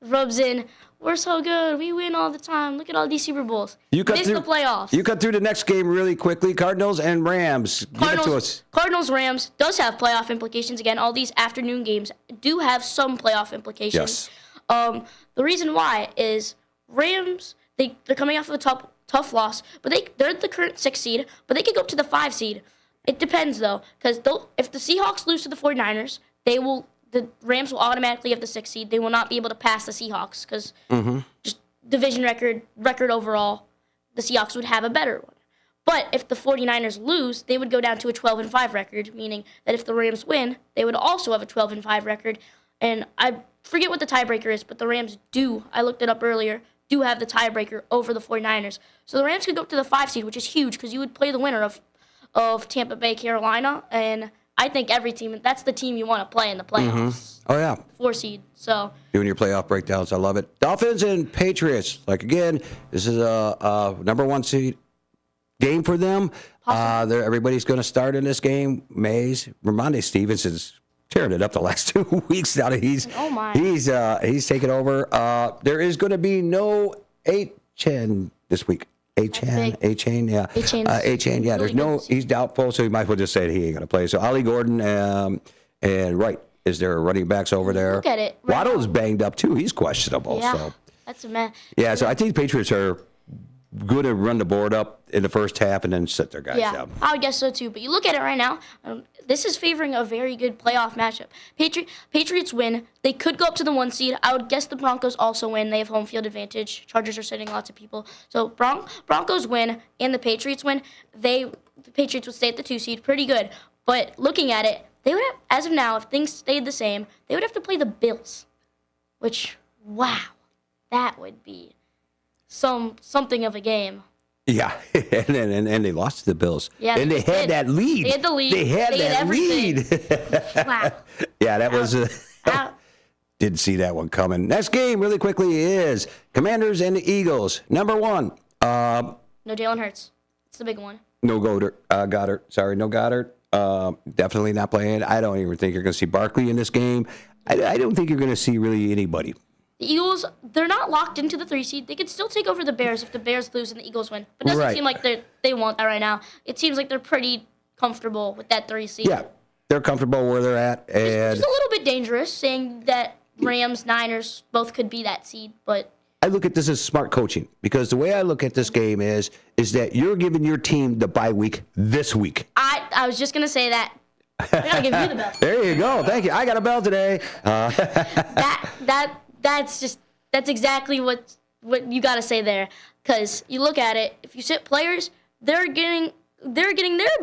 rubs in, we're so good, we win all the time. Look at all these Super Bowls. Miss the playoffs. You cut through the next game really quickly. Cardinals and Rams. Give it to us. Cardinals-Rams does have playoff implications. Again, all these afternoon games do have some playoff implications. Yes. The reason why is Rams, they're coming off of a tough loss, but they're the current 6 seed, but they could go up to the 5 seed. It depends, though, because if the Seahawks lose to the 49ers, the Rams will automatically have the 6 seed. They will not be able to pass the Seahawks because just division record overall, the Seahawks would have a better one. But if the 49ers lose, they would go down to a 12-5 record, meaning that if the Rams win, they would also have a 12-5 record. And I forget what the tiebreaker is, but the Rams I looked it up earlier, do have the tiebreaker over the 49ers. So the Rams could go up to the 5 seed, which is huge because you would play the winner of Tampa Bay, Carolina, and I think every team, that's the team you want to play in the playoffs. Oh, yeah. 4 seed. So doing your playoff breakdowns. I love it. Dolphins and Patriots. Again, this is a number 1 seed game for them. Everybody's going to start in this game. Ramondre Stevenson's tearing it up the last 2 weeks now that he's taken over. There is going to be no 8-10 this week. A-Chain, yeah. A-Chain, yeah. There's really he's doubtful, so you might as well just say he ain't going to play. So Ollie Gordon and Wright is there running backs over there. Look at it. Right Waddle's banged up, too. He's questionable. Yeah, So. that's a mess. Yeah, so I think the Patriots are good to run the board up in the first half and then sit their guys down. I would guess so too. But you look at it right now, this is favoring a very good playoff matchup. Patriots win. They could go up to the 1 seed. I would guess the Broncos also win. They have home field advantage. Chargers are sitting lots of people. So Broncos win and the Patriots win. The Patriots would stay at the 2 seed. Pretty good. But looking at it, they would have, as of now, if things stayed the same, they would have to play the Bills. Which, wow, that would be something of a game. Yeah, and they lost to the Bills. Yeah, and they had that lead. They had the lead. They had that everything. lead. Wow. Yeah, that was didn't see that one coming. Next game, really quickly, is Commanders and the Eagles. Number 1. No Jalen Hurts. It's the big one. No Goddard. Sorry, no Goddard. Definitely not playing. I don't even think you're going to see Barkley in this game. I don't think you're going to see really anybody. The Eagles, they're not locked into the 3 seed. They could still take over the Bears if the Bears lose and the Eagles win. But it doesn't seem like they want that right now. It seems like they're pretty comfortable with that 3 seed. Yeah, they're comfortable where they're at. And it's a little bit dangerous saying that Rams, Niners both could be that seed, but I look at this as smart coaching because the way I look at this game is that you're giving your team the bye week this week. I was just going to say that. I got to give you the bell. There you go. Thank you. I got a bell today. That's exactly what you got to say there. Because you look at it, if you sit players, they're getting their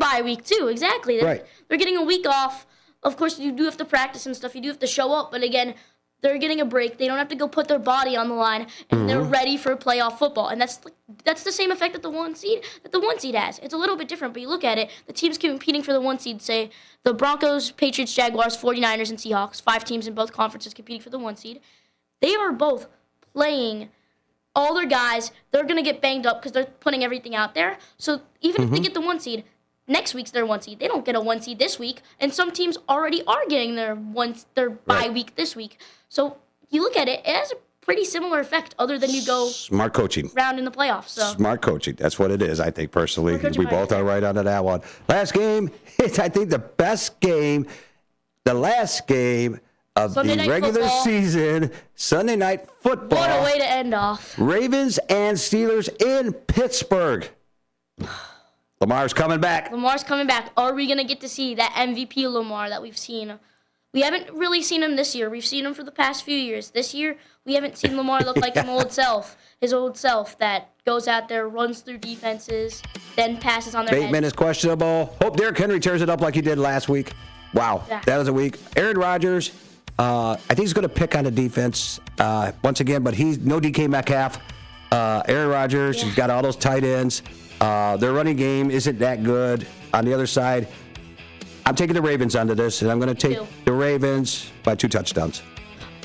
bye week too. Exactly. They're getting a week off. Of course, you do have to practice and stuff. You do have to show up. But again, they're getting a break. They don't have to go put their body on the line, and they're ready for playoff football. And that's the same effect that the 1 seed has. It's a little bit different, but you look at it, the teams competing for the 1 seed, say the Broncos, Patriots, Jaguars, 49ers, and Seahawks, 5 teams in both conferences competing for the 1 seed. They are both playing all their guys. They're going to get banged up because they're putting everything out there. So even if they get the 1 seed, next week's their 1 seed. They don't get a 1 seed this week, and some teams already are getting their bye week this week. So you look at it, it has a pretty similar effect other than you go smart coaching round in the playoffs. So. Smart coaching. That's what it is, I think, personally. We both are right onto that one. Last game, it's, I think, the best game, the last game of Sunday the regular football. Season, Sunday night football. What a way to end off. Ravens and Steelers in Pittsburgh. Lamar's coming back. Are we going to get to see that MVP Lamar that we've seen? We haven't really seen him this year. We've seen him for the past few years. This year, we haven't seen Lamar look like his old self that goes out there, runs through defenses, then passes on their head. Bateman is questionable. Hope Derrick Henry tears it up like he did last week. Wow, That was a week. Aaron Rodgers, I think he's going to pick on the defense once again, but he's no DK Metcalf. Aaron Rodgers, he's got all those tight ends. Their running game isn't that good. On the other side, I'm taking the Ravens onto this, and I'm going to take the Ravens by 2 touchdowns.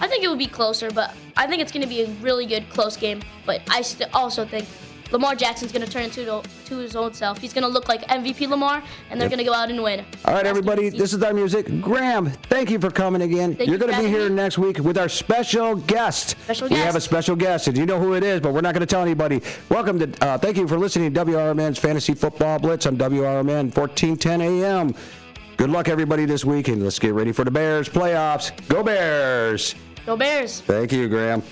I think it will be closer, but I think it's going to be a really good, close game. But I also think Lamar Jackson's going to turn into his old self. He's going to look like MVP Lamar, and they're going to go out and win. All right, everybody, this is our music. Graham, thank you for coming again. You're going to be here next week with our special guest. We have a special guest, and you know who it is, but we're not going to tell anybody. Welcome to, thank you for listening to WRMN's Fantasy Football Blitz on WRMN 1410 AM. Good luck, everybody, this week, and let's get ready for the Bears playoffs. Go Bears! Go Bears! Thank you, Graham.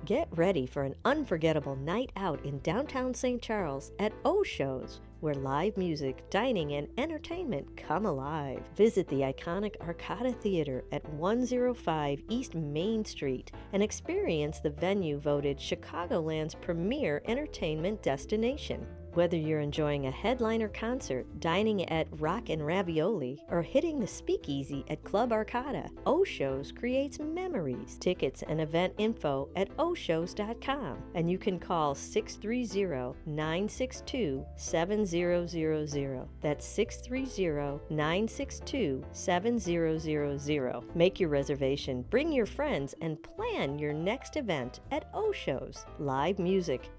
Get ready for an unforgettable night out in downtown St. Charles at O-Shows, where live music, dining, and entertainment come alive. Visit the iconic Arcada Theater at 105 East Main Street and experience the venue voted Chicagoland's premier entertainment destination. Whether you're enjoying a headliner concert, dining at Rock and Ravioli, or hitting the speakeasy at Club Arcada, O-Shows creates memories. Tickets and event info at oshows.com, and you can call 630-962-7000. That's 630-962-7000. Make your reservation, bring your friends, and plan your next event at O-Shows. Live music,